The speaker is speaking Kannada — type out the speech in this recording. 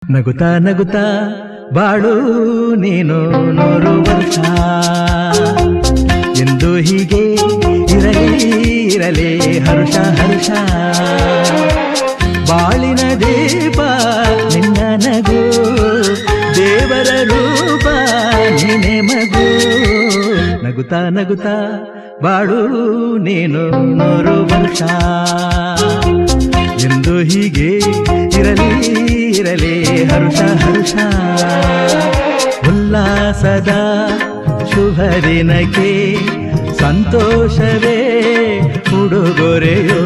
ನಗುತ್ತಾ ನಗುತ್ತಾ ಬಾಳು ನೀನು 100 ವರ್ಷ ಎಂದು ಹೀಗೆ ಇರಲಿ ಇರಲಿ ಹರ್ಷ ಹರ್ಷ ಬಾಳಿನ ದೀಪ ನಿನ್ನ ನಗು ದೇವರ ರೂಪ ನೀನೆ ಮಗು ನಗುತ್ತಾ ನಗುತ್ತಾ ಬಾಳು ನೀನು 100 ವರ್ಷ ಎಂದು ಹೀಗೆ ಇರಲಿ ಇರಲಿ ಹರ್ಷ ಹರ್ಷ ಉಲ್ಲಾಸದ ಶುಭ ದಿನಕ್ಕೆ ಸಂತೋಷವೇ ಉಡುಗೊರೆಯೋ